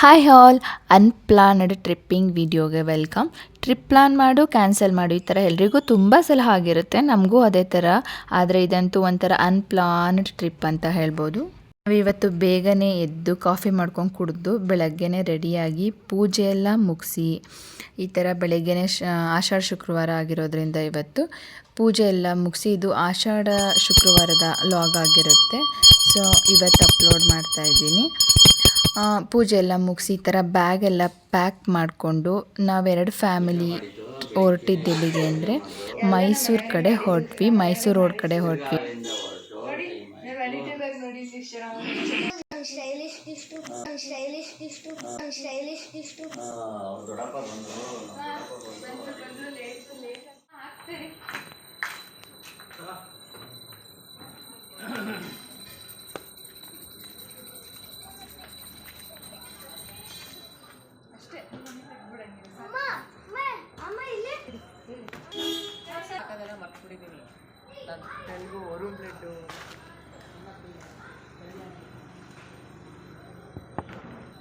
Hi all, unplanned tripping ವಿಡಿಯೋಗೆ welcome. Trip plan ಮಾಡು, cancel ಮಾಡು, ಈ ಥರ ಎಲ್ರಿಗೂ ತುಂಬ ಸಲ ಆಗಿರುತ್ತೆ. ನಮಗೂ ಅದೇ ಥರ. ಆದರೆ ಇದಂತೂ ಒಂಥರ ಅನ್‌ಪ್ಲಾನ್ಡ್ ಟ್ರಿಪ್ ಅಂತ ಹೇಳ್ಬೋದು. ನಾವಿವತ್ತು ಬೇಗನೆ ಎದ್ದು ಕಾಫಿ ಮಾಡ್ಕೊಂಡು ಕುಡಿದು ಬೆಳಗ್ಗೆನೇ ರೆಡಿಯಾಗಿ ಪೂಜೆ ಎಲ್ಲ ಮುಗಿಸಿ ಈ ಥರ ಬೆಳಗ್ಗೆನೇ ಆಷಾಢ ಶುಕ್ರವಾರ ಆಗಿರೋದ್ರಿಂದ ಇವತ್ತು ಪೂಜೆ ಎಲ್ಲ ಮುಗಿಸಿ, ಇದು ಆಷಾಢ ಶುಕ್ರವಾರದ ಲಾಗ್ ಆಗಿರುತ್ತೆ. ಸೊ ಇವತ್ತು ಅಪ್ಲೋಡ್ ಮಾಡ್ತಾ ಇದ್ದೀನಿ. ಪೂಜೆ ಎಲ್ಲ ಮುಗಿಸಿ ಈ ಥರ ಬ್ಯಾಗೆಲ್ಲ ಪ್ಯಾಕ್ ಮಾಡಿಕೊಂಡು ನಾವೆರಡು ಫ್ಯಾಮಿಲಿ ಹೊರಟಿದ್ದೆಲ್ಲಿಗೆ ಅಂದರೆ ಮೈಸೂರು ಕಡೆ ಹೊರಟ್ವಿ. ಮೈಸೂರು ರೋಡ್ ಕಡೆ ಹೊರಟ್ವಿ.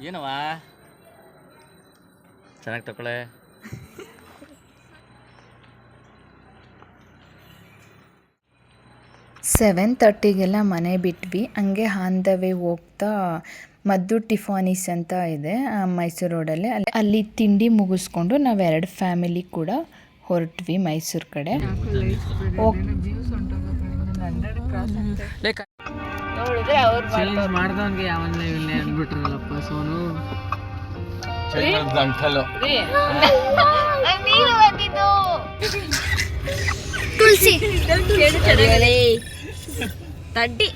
ಏನವ ಚೆನ್ನಾಗಿ ತಗೊಳ್ಳೆ. 7:30ಗೆಲ್ಲ ಮನೆ ಬಿಟ್ವಿ. ಹಂಗೆ ಆನ್ ದ ವೇ ಹೋಗ್ತಾ ಮದ್ದು ಟಿಫಾನಿಸ್ ಅಂತ ಇದೆ ಮೈಸೂರು ರೋಡಲ್ಲಿ. ಅಲ್ಲಿ ತಿಂಡಿ ಮುಗಿಸ್ಕೊಂಡು ನಾವೆರಡು ಫ್ಯಾಮಿಲಿ ಕೂಡ ಹೊರಟ್ವಿ ಮೈಸೂರು ಕಡೆ. ಮಾಡ್ದವನ್ಗೆ ಯಾವನ್ನೇ ಇಲ್ಲೇ ಅಂದ್ಬಿಟ್ರಲ್ಲಪ್ಪ ಸೋನು. ತುಳಸಿ ತಡ್ಡಿ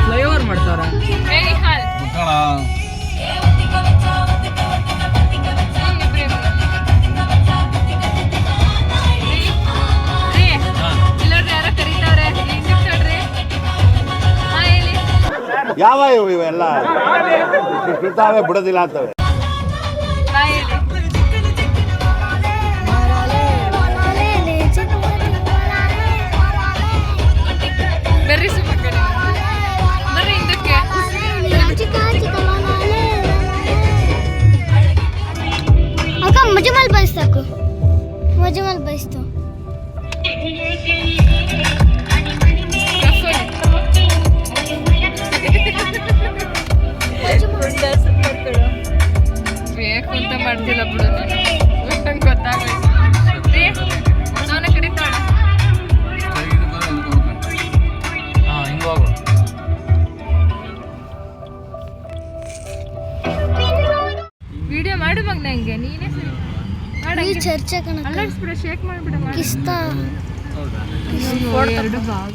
ಫ್ಲೈಓವರ್ ಮಾಡ್ತಾರ. ಯಾವ ಇವೆಲ್ಲ ಸುತ್ತಾವೆ ಬಿಡೋದಿಲ್ಲ ಅಂತವೆ. ಮಜಮಲ್ ಬಯಸ್ತಾಕು ಮಜಮಲ್ ಬಯಸ್ತು ಬೇಕು ಅಂತ ಮಾಡ್ತಿಲ್ಲ ಬಿಡು, ಗೊತ್ತಾಗಲ್ಲ. ಕರೀತಾಳ ವಿಡಿಯೋ ಮಾಡು ಮಗ, ನಂಗೆ ನೀನೇ ಚರ್ಚೆ ಶೇಕ್ ಮಾಡ್ಬಿಡ. ಕಿಸ್ತಾ ಎರಡು ಭಾಗ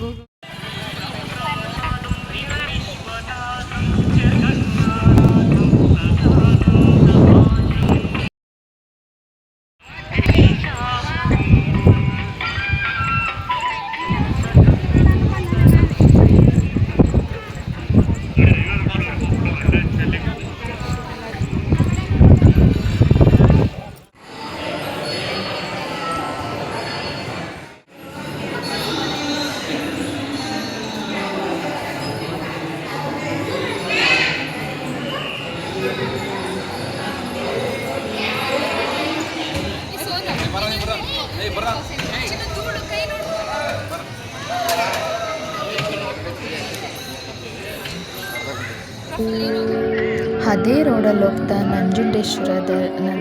ಅದೇ ರೋಡಲ್ಲಿ ಹೋಗ್ತಾ ನಂಜುಂಡೇಶ್ವರ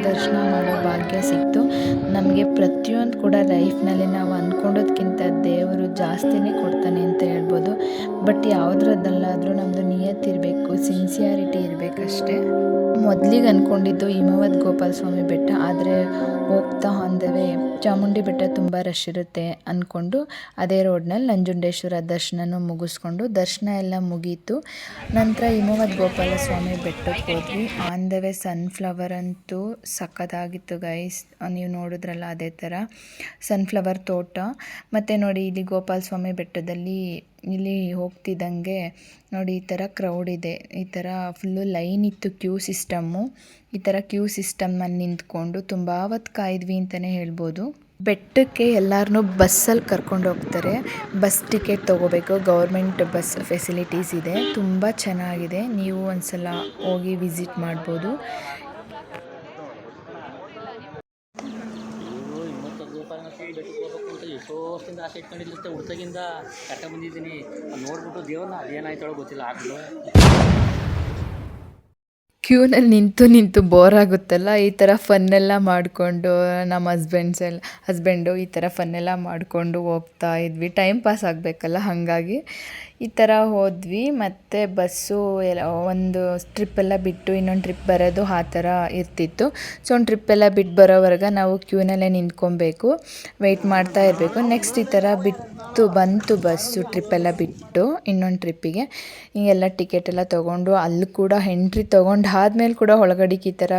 ದರ್ಶನ ಮಾಡೋ ಭಾಗ್ಯ ಸಿಕ್ತು ನಮಗೆ. ಪ್ರತಿಯೊಂದು ಕೂಡ ಲೈಫ್ನಲ್ಲಿ ನಾವು ಅಂದ್ಕೊಂಡೋದ್ಕಿಂತ ದೇವರು ಜಾಸ್ತಿನೇ ಕೊಡ್ತಾನೆ ಅಂತ ಹೇಳ್ಬೋದು. ಬಟ್ ಯಾವುದ್ರದ್ದಲ್ಲಾದರೂ ನಮ್ಮದು ನಿಯತ್ತಿರಬೇಕು, ಸಿನ್ಸಿಯಾರಿಟಿ ಇರಬೇಕಷ್ಟೇ. ಮೊದಲಿಗೆ ಅಂದ್ಕೊಂಡಿದ್ದು ಹಿಮವದ್ ಗೋಪಾಲ ಸ್ವಾಮಿ ಬೆಟ್ಟ, ಆದರೆ ಹೋಗ್ತಾ ಹೊಂದವೇ ಚಾಮುಂಡಿ ಬೆಟ್ಟ ತುಂಬ ರಶ್ ಇರುತ್ತೆ ಅಂದ್ಕೊಂಡು ಅದೇ ರೋಡ್ನಲ್ಲಿ ನಂಜುಂಡೇಶ್ವರ ದರ್ಶನನೂ ಮುಗಿಸ್ಕೊಂಡು ದರ್ಶನ ಎಲ್ಲ ಮುಗೀತು. ನಂತರ ಹಿಮವದ್ ಗೋಪಾಲ ಸ್ವಾಮಿ ಬೆಟ್ಟಕ್ಕೆ ಹೋದ್ವಿ. ಆನ್ ದ ವೇ ಸನ್ಫ್ಲವರ್ ಅಂತೂ ಸಖತ್ತಾಗಿತ್ತು ಗೈಸ್, ನೀವು ನೋಡಿದ್ರಲ್ಲ ಅದೇ ಥರ ಸನ್ಫ್ಲವರ್ ತೋಟ. ಮತ್ತು ನೋಡಿ ಇಲ್ಲಿ ಗೋಪಾಲ ಸ್ವಾಮಿ ಬೆಟ್ಟದಲ್ಲಿ ಇಲ್ಲಿ ಹೋಗ್ತಿದ್ದಂಗೆ ನೋಡಿ ಈ ಥರ ಕ್ರೌಡ್ ಇದೆ, ಈ ಥರ ಫುಲ್ಲು ಲೈನ್ ಇತ್ತು, ಕ್ಯೂ ಸಿಸ್ಟಮ್ಮು. ಈ ಥರ ಕ್ಯೂ ಸಿಸ್ಟಮಲ್ಲಿ ನಿಂತ್ಕೊಂಡು ತುಂಬ ಹೊತ್ತು ಕಾಯಿದ್ವಿ ಅಂತಲೇ ಹೇಳ್ಬೋದು. ಬೆಟ್ಟಕ್ಕೆ ಎಲ್ಲರನ್ನೂ ಬಸ್ಸಲ್ಲಿ ಕರ್ಕೊಂಡು ಹೋಗ್ತಾರೆ. ಬಸ್ ಟಿಕೆಟ್ ತೊಗೋಬೇಕು. ಗೌರ್ಮೆಂಟ್ ಬಸ್ ಫೆಸಿಲಿಟೀಸ್ ಇದೆ. ತುಂಬ ಚೆನ್ನಾಗಿದೆ. ನೀವು ಒಂದ್ಸಲ ಹೋಗಿ ವಿಸಿಟ್ ಮಾಡ್ಬೋದು. ಎಷ್ಟೋ ವರ್ಷದಿಂದ ಆಸೆ ಇಟ್ಕೊಂಡಿಲ್ಲಂತೆ ಹುಡ್ತಾಗಿಂದ ಕರ್ಕೊಂಡು ಬಂದಿದ್ದೀನಿ. ನೋಡ್ಬಿಟ್ಟು ದೇವ್ರನ್ನ ಅದೇನಾಯ್ತಾಳೋ ಗೊತ್ತಿಲ್ಲ ಆಗಲು. ಕ್ಯೂನಲ್ಲಿ ನಿಂತು ಬೋರ್ ಆಗುತ್ತಲ್ಲ, ಈ ಥರ ಫನ್ನೆಲ್ಲ ಮಾಡಿಕೊಂಡು ನಮ್ಮ ಹಸ್ಬೆಂಡು ಈ ಥರ ಫನ್ನೆಲ್ಲ ಮಾಡಿಕೊಂಡು ಹೋಗ್ತಾ ಇದ್ವಿ. ಟೈಮ್ ಪಾಸ್ ಆಗಬೇಕಲ್ಲ, ಹಾಗಾಗಿ ಈ ಥರ ಹೋದ್ವಿ. ಮತ್ತು ಬಸ್ಸು ಒಂದು ಟ್ರಿಪ್ಪೆಲ್ಲ ಬಿಟ್ಟು ಇನ್ನೊಂದು ಟ್ರಿಪ್ ಬರೋದು ಆ ಥರ ಇರ್ತಿತ್ತು. ಸೊ ಒಂದು ಟ್ರಿಪ್ಪೆಲ್ಲ ಬಿಟ್ಟು ಬರೋವರೆಗೆ ನಾವು ಕ್ಯೂನಲ್ಲೇ ನಿಂತ್ಕೊಬೇಕು, ವೆಯ್ಟ್ ಮಾಡ್ತಾ ಇರಬೇಕು. ನೆಕ್ಸ್ಟ್ ಈ ಥರ ಬಂತು ಬಸ್ಸು ಟ್ರಿಪ್ಪೆಲ್ಲ ಬಿಟ್ಟು ಇನ್ನೊಂದು ಟ್ರಿಪ್ಪಿಗೆ. ಹಿಂಗೆಲ್ಲ ಟಿಕೆಟೆಲ್ಲ ತೊಗೊಂಡು ಅಲ್ಲಿ ಕೂಡ ಎಂಟ್ರಿ ತೊಗೊಂಡು ಆದ್ಮೇಲೆ ಕೂಡ ಒಳಗಡೆಗೆ ಈ ಥರ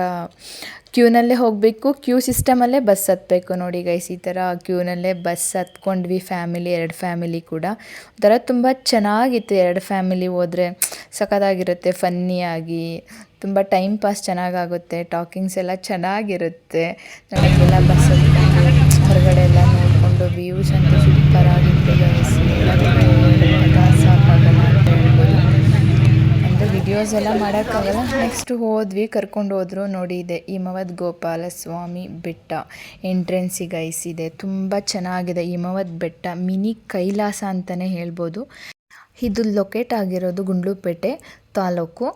ಕ್ಯೂನಲ್ಲೇ ಹೋಗಬೇಕು. ಕ್ಯೂ ಸಿಸ್ಟಮಲ್ಲೇ ಬಸ್ ಹತ್ತಬೇಕು. ನೋಡಿ ಗೈಸ್, ಈ ಥರ ಕ್ಯೂನಲ್ಲೇ ಬಸ್ ಹತ್ಕೊಂಡ್ವಿ. ಎರಡು ಫ್ಯಾಮಿಲಿ ಕೂಡ ಒಂಥರ ತುಂಬ ಚೆನ್ನಾಗಿತ್ತು. 2 ಫ್ಯಾಮಿಲಿ ಹೋದರೆ ಸಖತ್ತಾಗಿರುತ್ತೆ. ಫನ್ನಿಯಾಗಿ ತುಂಬ ಟೈಮ್ ಪಾಸ್ ಚೆನ್ನಾಗಾಗುತ್ತೆ. ಟಾಕಿಂಗ್ಸ್ ಎಲ್ಲ ಚೆನ್ನಾಗಿರುತ್ತೆ. ನನಗೆಲ್ಲ ಬಸ್ ಹತ್ಕೊಂಡು ಹೊರಗಡೆ ಎಲ್ಲ ನೋಡಿಕೊಂಡು ವ್ಯೂಸ್ ಅಂತೂ ಸೂಪರ್ ಆಗಿತ್ತು ಗೈಸ್. ಸಾಕಾಗಲ್ಲ ಅಂತ ಹೇಳ್ಬೋದು. ಅಂದರೆ ವಿಡಿಯೋಸ್ ಎಲ್ಲ ಮಾಡೋಕ್ಕಾಗಲ್ಲ. ನೆಕ್ಸ್ಟ್ ಹೋದ್ವಿ, ಕರ್ಕೊಂಡು ಹೋದ್ರು. ನೋಡಿ ಇದೆ ಹಿಮವದ್ ಗೋಪಾಲಸ್ವಾಮಿ ಬೆಟ್ಟ ಎಂಟ್ರೆನ್ಸಿಗೆ ಗೈಸ್ ಇದೆ. ತುಂಬ ಚೆನ್ನಾಗಿದೆ ಹಿಮವದ್ ಬೆಟ್ಟ. ಮಿನಿ ಕೈಲಾಸ ಅಂತಲೇ ಹೇಳ್ಬೋದು. ಇದು ಲೊಕೇಟ್ ಆಗಿರೋದು ಗುಂಡ್ಲುಪೇಟೆ ತಾಲೂಕು,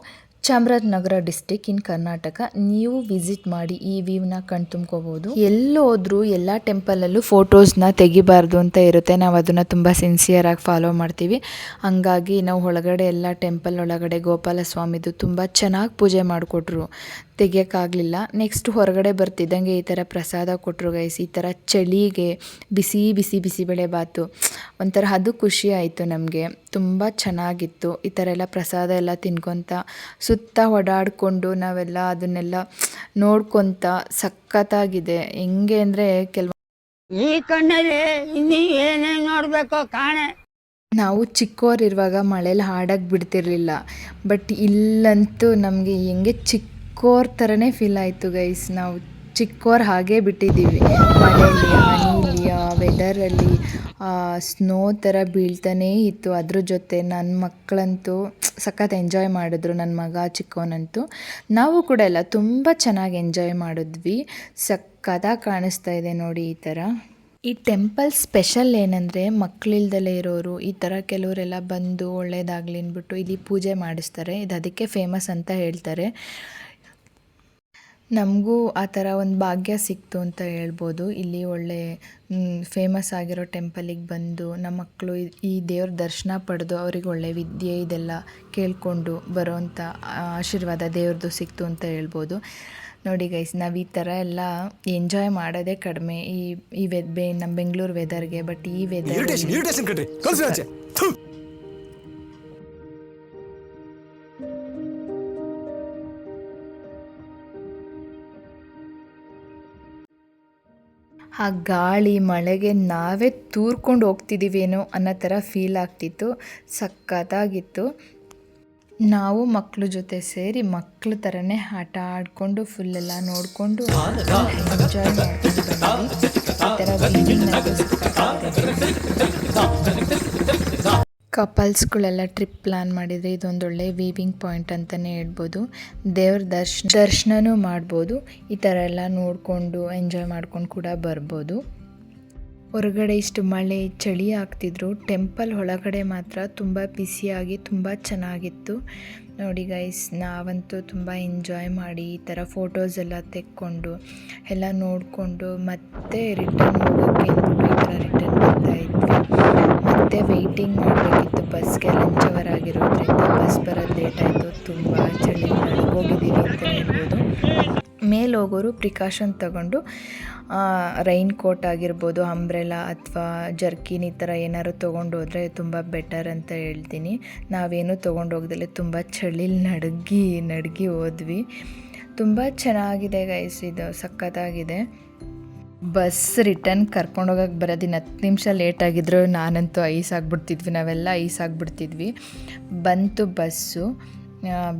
ಚಾಮರಾಜನಗರ ಡಿಸ್ಟಿಕ್ ಇನ್ ಕರ್ನಾಟಕ. ನೀವು ವಿಸಿಟ್ ಮಾಡಿ ಈ ವ್ಯೂನ ಕಣ್ತುಂಬ್ಕೋಬೋದು. ಎಲ್ಲೋದ್ರೂ ಎಲ್ಲ ಟೆಂಪಲಲ್ಲೂ ಫೋಟೋಸ್ನ ತೆಗಿಬಾರ್ದು ಅಂತ ಇರುತ್ತೆ. ನಾವು ಅದನ್ನು ತುಂಬ ಸಿನ್ಸಿಯರಾಗಿ ಫಾಲೋ ಮಾಡ್ತೀವಿ. ಹಂಗಾಗಿ ನಾವು ಒಳಗಡೆ ಎಲ್ಲ ಟೆಂಪಲ್ ಒಳಗಡೆ ಗೋಪಾಲಸ್ವಾಮಿದು ತುಂಬ ಚೆನ್ನಾಗಿ ಪೂಜೆ ಮಾಡಿಕೊಟ್ರು, ತೆಗಿಯೋಕ್ಕಾಗಲಿಲ್ಲ. ನೆಕ್ಸ್ಟ್ ಹೊರಗಡೆ ಬರ್ತಿದ್ದಂಗೆ ಈ ಥರ ಪ್ರಸಾದ ಕೊಟ್ಟರು ಗೈಸ್. ಈ ಥರ ಚಳಿಗೆ ಬಿಸಿಬೇಳೆ ಬಾತು ಒಂಥರ ಅದು ಖುಷಿ ಆಯಿತು ನಮಗೆ. ತುಂಬ ಚೆನ್ನಾಗಿತ್ತು. ಈ ಥರ ಎಲ್ಲ ಪ್ರಸಾದ ಎಲ್ಲ ತಿನ್ಕೊತ ಸುತ್ತ ಓಡಾಡಿಕೊಂಡು ನಾವೆಲ್ಲ ಅದನ್ನೆಲ್ಲ ನೋಡ್ಕೊತ ಸಖತ್ತಾಗಿದೆ. ಹೆಂಗೆ ಅಂದರೆ ಈ ಕಣ್ಣಲ್ಲಿ ಇನ್ನೀ ಏನೇನು ನೋಡಬೇಕೋ ಕಾಣೆ. ನಾವು ಚಿಕ್ಕವರಿರುವಾಗ ಮಳೇಲಿ ಹಾಡಕ್ಕೆ ಬಿಡ್ತಿರ್ಲಿಲ್ಲ. ಬಟ್ ಇಲ್ಲಂತೂ ನಮಗೆ ಹೆಂಗೆ ಚಿಕ್ಕೋರ್ ಥರನೇ ಫೀಲ್ ಆಯಿತು ಗೈಸ್. ನಾವು ಚಿಕ್ಕೋರು ಹಾಗೇ ಬಿಟ್ಟಿದ್ದೀವಿ. ಮಳೆಯಲ್ಲಿ, ಹನಿಲಿ, ಆ ವೆದರಲ್ಲಿ ಸ್ನೋ ಥರ ಬೀಳ್ತಾನೇ ಇತ್ತು. ಅದ್ರ ಜೊತೆ ನನ್ನ ಮಕ್ಕಳಂತೂ ಸಖತ್ ಎಂಜಾಯ್ ಮಾಡಿದ್ರು. ನನ್ನ ಮಗ ಚಿಕ್ಕವನಂತೂ. ನಾವು ಕೂಡ ಎಲ್ಲ ತುಂಬ ಚೆನ್ನಾಗಿ ಎಂಜಾಯ್ ಮಾಡಿದ್ವಿ. ಸಖತ್ತಾಗಿ ಕಾಣಿಸ್ತಾ ಇದೆ ನೋಡಿ ಈ ಥರ. ಈ ಟೆಂಪಲ್ ಸ್ಪೆಷಲ್ ಏನಂದರೆ, ಮಕ್ಕಳಿಲ್ದಲೇ ಇರೋರು ಈ ಥರ ಕೆಲವರೆಲ್ಲ ಬಂದು ಒಳ್ಳೇದಾಗಲಿ ಅಂದ್ಬಿಟ್ಟು ಇಲ್ಲಿ ಪೂಜೆ ಮಾಡಿಸ್ತಾರೆ. ಇದು ಅದಕ್ಕೆ ಫೇಮಸ್ ಅಂತ ಹೇಳ್ತಾರೆ. ನಮಗೂ ಆ ಥರ ಒಂದು ಭಾಗ್ಯ ಸಿಕ್ತು ಅಂತ ಹೇಳ್ಬೋದು. ಇಲ್ಲಿ ಒಳ್ಳೆ ಫೇಮಸ್ ಆಗಿರೋ ಟೆಂಪಲಿಗೆ ಬಂದು ನಮ್ಮ ಮಕ್ಕಳು ಈ ದೇವ್ರ ದರ್ಶನ ಪಡೆದು ಅವ್ರಿಗೆ ಒಳ್ಳೆ ವಿದ್ಯೆ ಇದೆಲ್ಲ ಕೇಳಿಕೊಂಡು ಬರೋವಂಥ ಆಶೀರ್ವಾದ ದೇವ್ರದ್ದು ಸಿಕ್ತು ಅಂತ ಹೇಳ್ಬೋದು. ನೋಡಿ ಗೈಸ್, ನಾವು ಈ ಥರ ಎಲ್ಲ ಎಂಜಾಯ್ ಮಾಡೋದೇ ಕಡಿಮೆ ಈ ನಮ್ಮ ಬೆಂಗಳೂರು ವೆದರ್ಗೆ. ಬಟ್ ಈ ವೆದರ್ ಆ ಗಾಳಿ ಮಳೆಗೆ ನಾವೇ ತೂರ್ಕೊಂಡು ಹೋಗ್ತಿದ್ದೀವೇನೋ ಅನ್ನೋ ಥರ ಫೀಲ್ ಆಗ್ತಿತ್ತು. ಸಖತ್ತಾಗಿತ್ತು. ನಾವು ಮಕ್ಕಳ ಜೊತೆ ಸೇರಿ ಮಕ್ಕಳ ಥರನೇ ಆಟ ಆಡಿಕೊಂಡು ಫುಲ್ಲೆಲ್ಲ ನೋಡಿಕೊಂಡು ಎಂಜಾಯ್ ಮಾಡ್ಕೊಂಡು ಬಂದ್ವಿ. ಈ ಥರ ಕಪಲ್ಸ್ಗಳೆಲ್ಲ ಟ್ರಿಪ್ ಪ್ಲ್ಯಾನ್ ಮಾಡಿದರೆ ಇದೊಂದೊಳ್ಳೆ ವೀವಿಂಗ್ ಪಾಯಿಂಟ್ ಅಂತಲೇ ಹೇಳ್ಬೋದು. ದೇವ್ರ ದರ್ಶನನೂ ಮಾಡ್ಬೋದು. ಈ ಥರ ಎಲ್ಲ ನೋಡಿಕೊಂಡು ಎಂಜಾಯ್ ಮಾಡ್ಕೊಂಡು ಕೂಡ ಬರ್ಬೋದು. ಹೊರಗಡೆ ಇಷ್ಟು ಮಳೆ ಚಳಿ ಆಗ್ತಿದ್ರು, ಟೆಂಪಲ್ ಒಳಗಡೆ ಮಾತ್ರ ತುಂಬ ಬಿಸಿಯಾಗಿ ತುಂಬ ಚೆನ್ನಾಗಿತ್ತು. ನೋಡಿ ಗೈಸ್, ನಾವಂತೂ ತುಂಬ ಎಂಜಾಯ್ ಮಾಡಿ ಈ ಥರ ಫೋಟೋಸ್ ಎಲ್ಲ ತೆಕ್ಕೊಂಡು ಎಲ್ಲ ನೋಡಿಕೊಂಡು ಮತ್ತೆ ರಿಟರ್ನ್ ಹೋಗೋಕ್ಕೆ ಅಂದ್ಬಿಟ್ಟು ಈ ಥರ ರಿಟರ್ನ್ ಬರ್ತಾಯಿದ್ವಿ. ಮತ್ತೆ ವೆಯ್ಟಿಂಗ್ ಮಾಡಬೇಕಿತ್ತು ಬಸ್ಗೆ. ಲಂಚ್ ಅವರ್ ಆಗಿರೋದ್ರಿಂದ ಬಸ್ ಬರೋದು ಲೇಟ್ ಆಯಿತು. ತುಂಬ ಚಳಿ ಹೋಗಿದ್ದೀವಿ ಅಂತಲೇ ಹೇಳ್ಬೋದು. ಮೇಲೆ ಹೋಗೋರು ಪ್ರಿಕಾಷನ್ ತಗೊಂಡು ರೈನ್ ಕೋಟ್ ಆಗಿರ್ಬೋದು, ಅಂಬ್ರೆಲಾ ಅಥವಾ ಜರ್ಕಿನ್ ಈ ಥರ ಏನಾದ್ರು ತೊಗೊಂಡು ಹೋದರೆ ತುಂಬ ಬೆಟರ್ ಅಂತ ಹೇಳ್ತೀನಿ. ನಾವೇನು ತೊಗೊಂಡು ಹೋಗ್ದಲೇ ತುಂಬ ಚಳಿಲಿ ನಡುಗಿ ಹೋದ್ವಿ. ತುಂಬ ಚೆನ್ನಾಗಿದೆ ಗೈಸ್, ಇದು ಸಖತ್ತಾಗಿದೆ. ಬಸ್ ರಿಟರ್ನ್ ಕರ್ಕೊಂಡೋಗಕ್ಕೆ ಬರೋದಿನ್ನು 10 ನಿಮಿಷ ಲೇಟಾಗಿದ್ರು ನಾನಂತೂ ನಾವೆಲ್ಲ ಐಸ್ ಆಗಿಬಿಡ್ತಿದ್ವಿ. ಬಂತು ಬಸ್ಸು.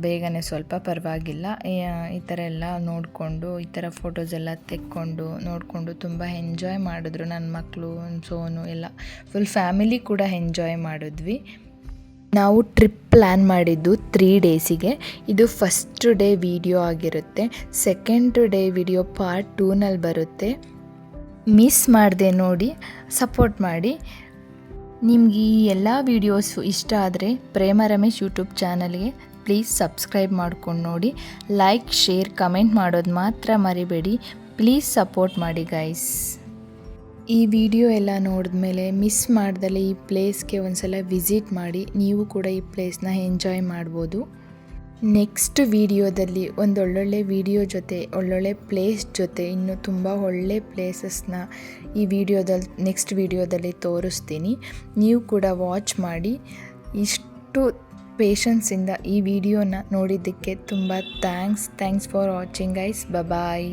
ಬೇಗನೆ ಸ್ವಲ್ಪ ಪರವಾಗಿಲ್ಲ. ಈ ಥರ ಎಲ್ಲ ನೋಡಿಕೊಂಡು ಈ ಥರ ಫೋಟೋಸ್ ಎಲ್ಲ ತೆಕ್ಕೊಂಡು ನೋಡಿಕೊಂಡು ತುಂಬ ಎಂಜಾಯ್ ಮಾಡಿದ್ರು ನನ್ನ ಮಕ್ಕಳು, ಸೋನು ಎಲ್ಲ ಫುಲ್ ಫ್ಯಾಮಿಲಿ ಕೂಡ ಎಂಜಾಯ್ ಮಾಡಿದ್ವಿ. ನಾವು ಟ್ರಿಪ್ ಪ್ಲ್ಯಾನ್ ಮಾಡಿದ್ದು 3 ಡೇಸಿಗೆ. ಇದು ಫಸ್ಟ್ ಡೇ ವಿಡಿಯೋ ಆಗಿರುತ್ತೆ. ಸೆಕೆಂಡ್ ಡೇ ವಿಡಿಯೋ ಪಾರ್ಟ್ 2ನಲ್ಲಿ ಬರುತ್ತೆ. ಮಿಸ್ ಮಾಡದೆ ನೋಡಿ, ಸಪೋರ್ಟ್ ಮಾಡಿ. ನಿಮ್ಗೆ ಈ ಎಲ್ಲ ವೀಡಿಯೋಸು ಇಷ್ಟ ಆದರೆ ಪ್ರೇಮ ರಮೇಶ್ ಯೂಟ್ಯೂಬ್ ಚಾನಲ್ಗೆ ಪ್ಲೀಸ್ ಸಬ್ಸ್ಕ್ರೈಬ್ ಮಾಡ್ಕೊಂಡು ನೋಡಿ. ಲೈಕ್, ಶೇರ್, ಕಮೆಂಟ್ ಮಾಡೋದು ಮಾತ್ರ ಮರಿಬೇಡಿ. ಪ್ಲೀಸ್ ಸಪೋರ್ಟ್ ಮಾಡಿ ಗೈಸ್. ಈ ವಿಡಿಯೋ ಎಲ್ಲ ನೋಡಿದ್ಮೇಲೆ ಮಿಸ್ ಮಾಡ್ದಲೇ ಈ ಪ್ಲೇಸ್ಗೆ ಒಂದ್ಸಲ ವಿಸಿಟ್ ಮಾಡಿ, ನೀವು ಕೂಡ ಈ ಪ್ಲೇಸ್ನ ಎಂಜಾಯ್ ಮಾಡ್ಬೋದು. ನೆಕ್ಸ್ಟ್ ವಿಡಿಯೋದಲ್ಲಿ ಒಂದೊಳ್ಳೊಳ್ಳೆ ವಿಡಿಯೋ ಜೊತೆ, ಒಳ್ಳೊಳ್ಳೆ ಪ್ಲೇಸ್ ಜೊತೆ ಇನ್ನೂ ತುಂಬ ಒಳ್ಳೆ ಪ್ಲೇಸಸ್ನ ಈ ವಿಡಿಯೋದಲ್ಲಿ ನೆಕ್ಸ್ಟ್ ವಿಡಿಯೋದಲ್ಲಿ ತೋರಿಸ್ತೀನಿ. ನೀವು ಕೂಡ ವಾಚ್ ಮಾಡಿ. ಇಷ್ಟು ಪೇಷನ್ಸಿಂದ ಈ ವಿಡಿಯೋನ ನೋಡಿದ್ದಕ್ಕೆ ತುಂಬ thanks for watching guys. Bye.